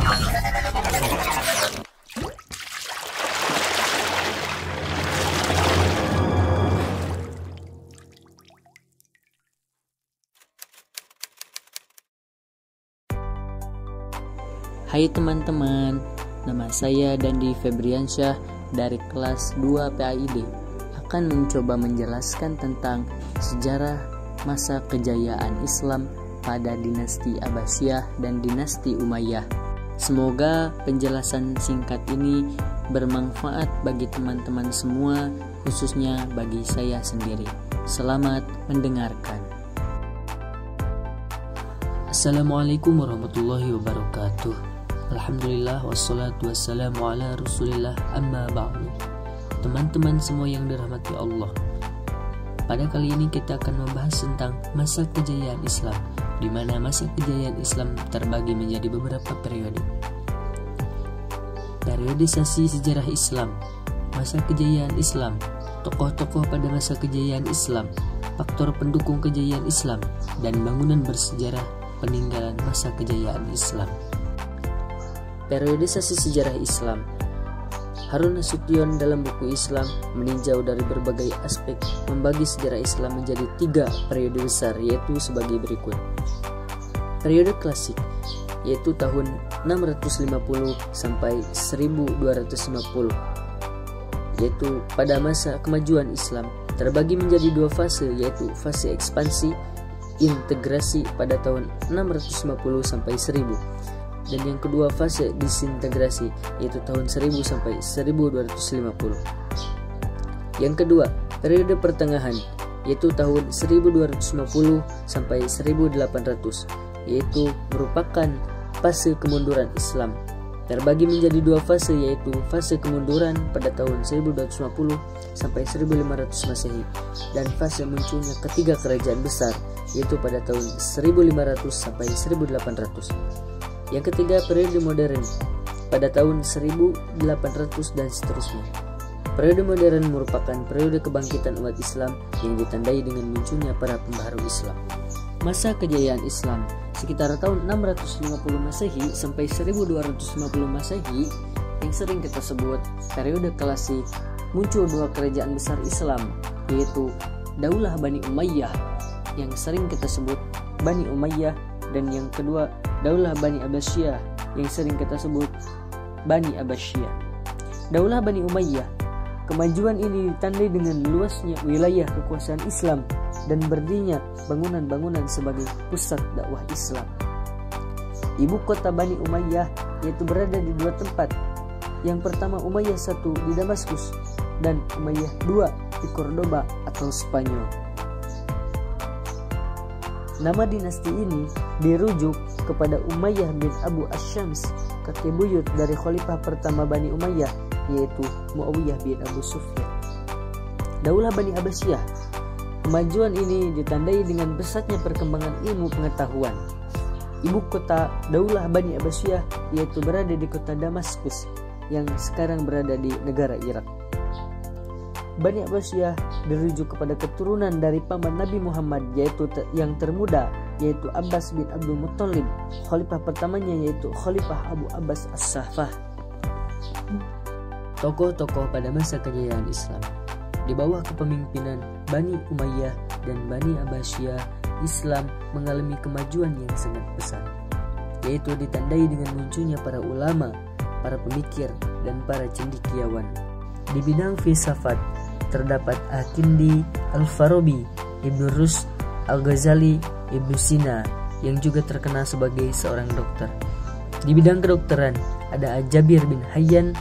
Hai teman-teman, nama saya Dandi Febriansyah dari kelas 2 PAID akan mencoba menjelaskan tentang sejarah masa kejayaan Islam pada dinasti Abbasiyah dan dinasti Umayyah. Semoga penjelasan singkat ini bermanfaat bagi teman-teman semua, khususnya bagi saya sendiri. Selamat mendengarkan. Assalamualaikum warahmatullahi wabarakatuh. Alhamdulillah wassalatu wassalamu ala rasulillah amma ba'du. Teman-teman semua yang dirahmati Allah, pada kali ini kita akan membahas tentang masa kejayaan Islam, di mana masa kejayaan Islam terbagi menjadi beberapa periode. Periodisasi sejarah Islam, masa kejayaan Islam, tokoh-tokoh pada masa kejayaan Islam, faktor pendukung kejayaan Islam, dan bangunan bersejarah peninggalan masa kejayaan Islam. Periodisasi sejarah Islam. Harun Nasution dalam buku Islam meninjau dari berbagai aspek, membagi sejarah Islam menjadi 3 periode besar, yaitu sebagai berikut. Periode klasik, yaitu tahun 650 sampai 1250, yaitu pada masa kemajuan Islam, terbagi menjadi 2 fase, yaitu fase ekspansi integrasi pada tahun 650 sampai 1000, dan yang kedua fase disintegrasi, yaitu tahun 1000 sampai 1250. Yang kedua, periode pertengahan, yaitu tahun 1250 sampai 1800, yaitu merupakan fase kemunduran Islam. Terbagi menjadi 2 fase, yaitu fase kemunduran pada tahun 1250 sampai 1500 Masehi, dan fase munculnya ketiga kerajaan besar, yaitu pada tahun 1500 sampai 1800. Yang ketiga, periode modern pada tahun 1800 dan seterusnya. Periode modern merupakan periode kebangkitan umat Islam yang ditandai dengan munculnya para pembaharu Islam. Masa kejayaan Islam sekitar tahun 650 Masehi sampai 1250 Masehi, yang sering kita sebut periode klasik, muncul 2 kerajaan besar Islam, yaitu Daulah Bani Umayyah yang sering kita sebut Bani Umayyah, dan yang kedua Daulah Bani Abbasiyah yang sering kita sebut Bani Abbasiyah. Daulah Bani Umayyah, kemajuan ini ditandai dengan luasnya wilayah kekuasaan Islam dan berdirinya bangunan-bangunan sebagai pusat dakwah Islam. Ibu kota Bani Umayyah yaitu berada di 2 tempat. Yang pertama Umayyah I di Damaskus dan Umayyah II di Cordoba atau Spanyol. Nama dinasti ini dirujuk kepada Umayyah bin Abu Asyams, kakek buyut dari khalifah pertama Bani Umayyah, yaitu Muawiyah bin Abu Sufyan. Daulah Bani Abbasiyah, kemajuan ini ditandai dengan pesatnya perkembangan ilmu pengetahuan. Ibu kota Daulah Bani Abbasiyah yaitu berada di kota Damaskus yang sekarang berada di negara Irak. Bani Abbasiyah dirujuk kepada keturunan dari paman Nabi Muhammad, yaitu yang termuda, yaitu Abbas bin Abdul Muttalib. Khalifah pertamanya yaitu Khalifah Abu Abbas As-Saffah. Tokoh-tokoh pada masa kejayaan Islam. Di bawah kepemimpinan Bani Umayyah dan Bani Abbasiyah, Islam mengalami kemajuan yang sangat besar, yaitu ditandai dengan munculnya para ulama, para pemikir, dan para cendekiawan. Di bidang filsafat terdapat Al-Kindi, Al-Farabi, Ibnu Rushd, Al-Ghazali, Ibnu Sina yang juga terkenal sebagai seorang dokter. Di bidang kedokteran ada Jabir bin Hayyan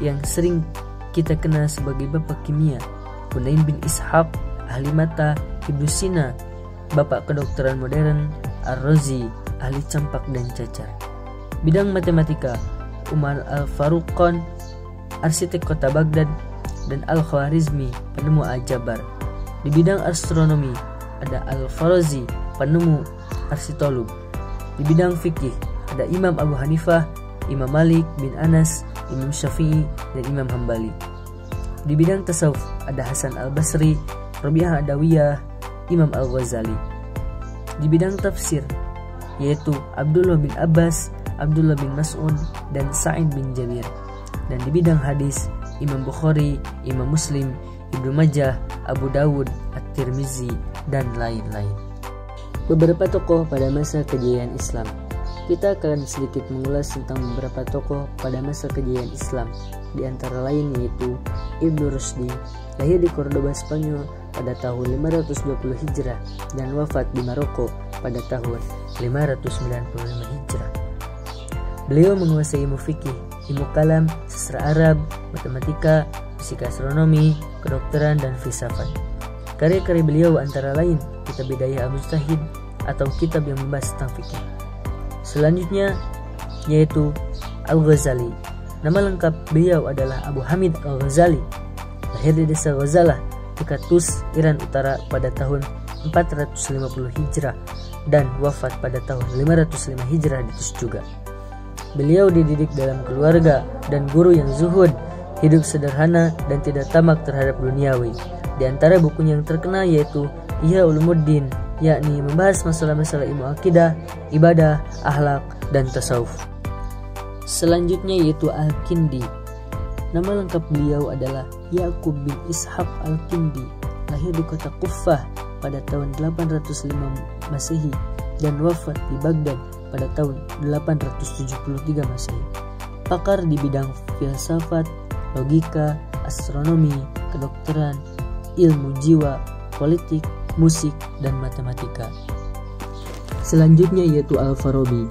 yang sering kita kenal sebagai bapak kimia, Hunain bin Ishaq, ahli mata, Ibnu Sina, bapak kedokteran modern, Ar-Razi, ahli campak dan cacar. Bidang matematika, Umar Al-Faruqan, arsitek kota Baghdad, dan Al-Khwarizmi, penemu Al-Jabar. Di bidang astronomi ada Al-Farazi, penemu Arsitolub. Di bidang fikih ada Imam Abu Hanifah, Imam Malik bin Anas, Imam Syafi'i, dan Imam Hambali. Di bidang tasawuf ada Hasan Al-Basri, Rabi'ah Adawiyah, Imam Al-Ghazali. Di bidang tafsir yaitu Abdullah bin Abbas, Abdullah bin Mas'ud, dan Sa'id bin Jabir. Dan di bidang hadis, Imam Bukhari, Imam Muslim, Ibnu Majah, Abu Dawud, At-Tirmizi, dan lain-lain. Beberapa tokoh pada masa kejayaan Islam. Kita akan sedikit mengulas tentang beberapa tokoh pada masa kejayaan Islam. Di antara lain yaitu Ibnu Rushdi, lahir di Cordoba, Spanyol pada tahun 520 Hijrah dan wafat di Maroko pada tahun 595 Hijrah. Beliau menguasai ilmu fikih, ilmu kalam, sastra Arab, matematika, fisika astronomi, kedokteran, dan filsafat. Karya-karya beliau antara lain kitab Bidayah Al-Mujtahid atau kitab yang membahas tentang fikih. Selanjutnya yaitu Al-Ghazali. Nama lengkap beliau adalah Abu Hamid Al-Ghazali. Lahir di desa Ghazalah, dekat Tus, Iran Utara pada tahun 450 Hijrah dan wafat pada tahun 505 Hijrah di Tus juga. Beliau dididik dalam keluarga dan guru yang zuhud, hidup sederhana dan tidak tamak terhadap duniawi. Di antara bukunya yang terkenal yaitu Ihya Ulumuddin, yakni membahas masalah-masalah ilmu akidah, ibadah, akhlak, dan tasawuf. Selanjutnya yaitu Al-Kindi. Nama lengkap beliau adalah Ya'qub bin Ishaq Al-Kindi. Lahir di kota Kuffah pada tahun 805 Masehi dan wafat di Baghdad pada tahun 873 Masehi. Pakar di bidang filsafat, logika, astronomi, kedokteran, ilmu jiwa, politik, musik, dan matematika. Selanjutnya yaitu Al-Farabi.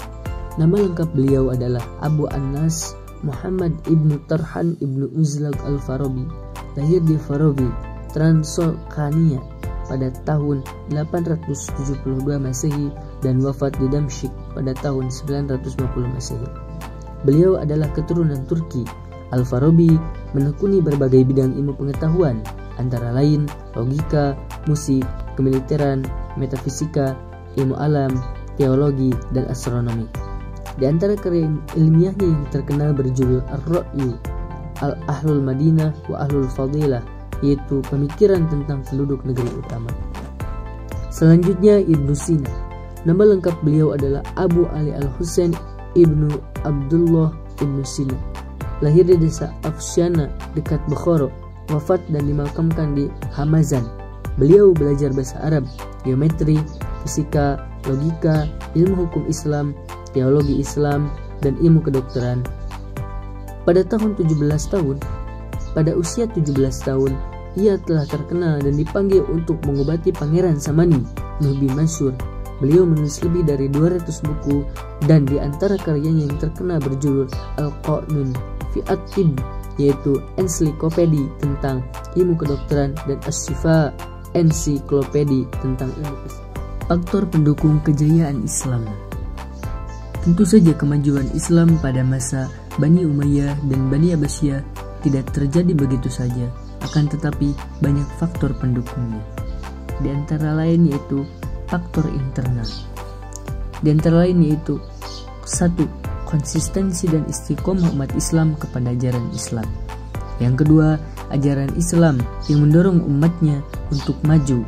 Nama lengkap beliau adalah Abu Anas Muhammad ibnu Tarhan ibnu Uzlaq Al-Farabi. Lahir di Farabi, Transolkania pada tahun 872 Masehi dan wafat di Damsyik pada tahun 950 Masehi. Beliau adalah keturunan Turki. Al-Farabi menekuni berbagai bidang ilmu pengetahuan, antara lain logika, musik, kemiliteran, metafisika, ilmu alam, teologi, dan astronomi. Di antara karya ilmiahnya yang terkenal berjudul Ar-Ra'yu, Al-Ahlul Madinah wa Ahlul Fadilah, yaitu pemikiran tentang penduduk negeri utama. Selanjutnya Ibnu Sina. Nama lengkap beliau adalah Abu Ali Al-Husain Ibnu Abdullah Ibnu Sina. Lahir di desa Afsyana dekat Bukhara, wafat dan dimakamkan di Hamazan. Beliau belajar bahasa Arab, geometri, fisika, logika, ilmu hukum Islam, teologi Islam, dan ilmu kedokteran. Pada usia 17 tahun, ia telah terkenal dan dipanggil untuk mengobati Pangeran Samani, Nuh bin Mansur. Beliau menulis lebih dari 200 buku dan di antara karyanya yang terkenal berjudul Al-Qanun fi At-Tibb, yaitu ensiklopedi tentang ilmu kedokteran, dan As-Shifa, ensiklopedi tentang ilmu kesehatan. Faktor pendukung kejayaan Islam. Tentu saja kemajuan Islam pada masa Bani Umayyah dan Bani Abbasiyah tidak terjadi begitu saja, akan tetapi banyak faktor pendukungnya. Di antara lain yaitu faktor internal. Di antara lain yaitu 1. Konsistensi dan istiqomah umat Islam kepada ajaran Islam. Yang kedua, ajaran Islam yang mendorong umatnya untuk maju.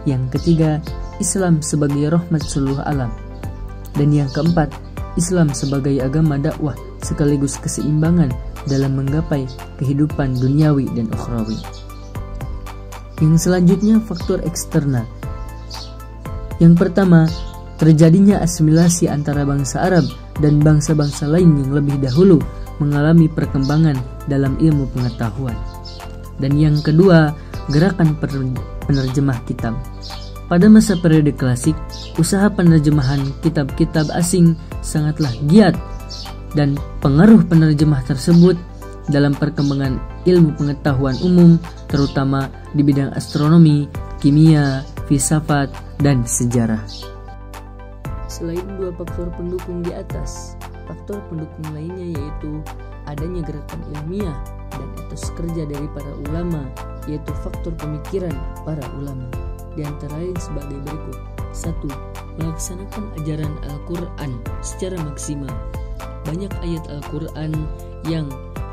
Yang ketiga, Islam sebagai rahmat seluruh alam. Dan yang keempat, Islam sebagai agama dakwah sekaligus keseimbangan dalam menggapai kehidupan duniawi dan ukhrawi. Yang selanjutnya faktor eksternal. Yang pertama, terjadinya asimilasi antara bangsa Arab dan bangsa-bangsa lain yang lebih dahulu mengalami perkembangan dalam ilmu pengetahuan. Dan yang kedua, gerakan penerjemah kitab. Pada masa periode klasik, usaha penerjemahan kitab-kitab asing sangatlah giat dan pengaruh penerjemah tersebut dalam perkembangan ilmu pengetahuan umum, terutama di bidang astronomi, kimia, filsafat, dan sejarah. Selain dua faktor pendukung di atas, faktor pendukung lainnya yaitu adanya gerakan ilmiah dan etos kerja dari para ulama, yaitu faktor pemikiran para ulama. Di antara lain sebagai berikut. 1. Melaksanakan ajaran Al-Quran secara maksimal. Banyak ayat Al-Quran yang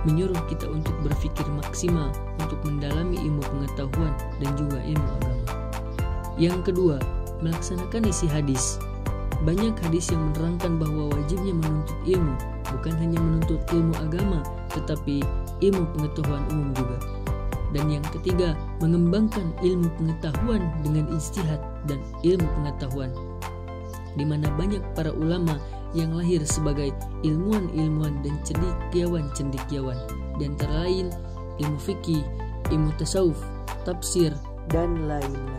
menyuruh kita untuk berpikir maksimal untuk mendalami ilmu pengetahuan dan juga ilmu agama. Yang kedua, melaksanakan isi hadis. Banyak hadis yang menerangkan bahwa wajibnya hanya menuntut ilmu, bukan hanya menuntut ilmu agama, tetapi ilmu pengetahuan umum juga. Dan yang ketiga, mengembangkan ilmu pengetahuan dengan ijtihad dan ilmu pengetahuan, di mana banyak para ulama yang lahir sebagai ilmuwan-ilmuwan dan cendekiawan-cendekiawan, di antara lain ilmu fikih, ilmu tasawuf, tafsir, dan lain-lain.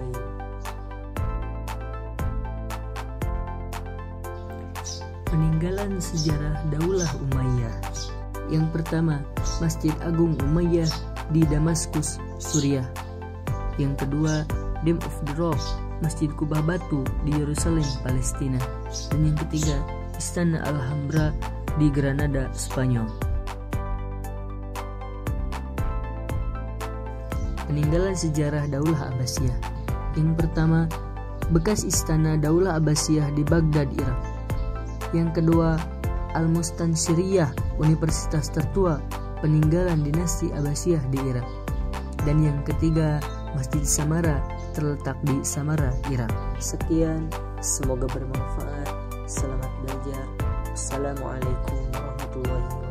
Peninggalan sejarah Daulah Umayyah. Yang pertama, Masjid Agung Umayyah di Damaskus, Suriah. Yang kedua, Dome of the Rock, Masjid Kubah Batu di Yerusalem, Palestina. Dan yang ketiga, Istana Alhambra di Granada, Spanyol. Peninggalan sejarah Daulah Abbasiyah. Yang pertama, bekas Istana Daulah Abbasiyah di Baghdad, Irak. Yang kedua, Al-Mustansiriyah, universitas tertua peninggalan dinasti Abbasiyah di Irak. Dan yang ketiga, Masjid Samara, terletak di Samara, Irak. Sekian, semoga bermanfaat. Selamat belajar. Assalamualaikum warahmatullahi wabarakatuh.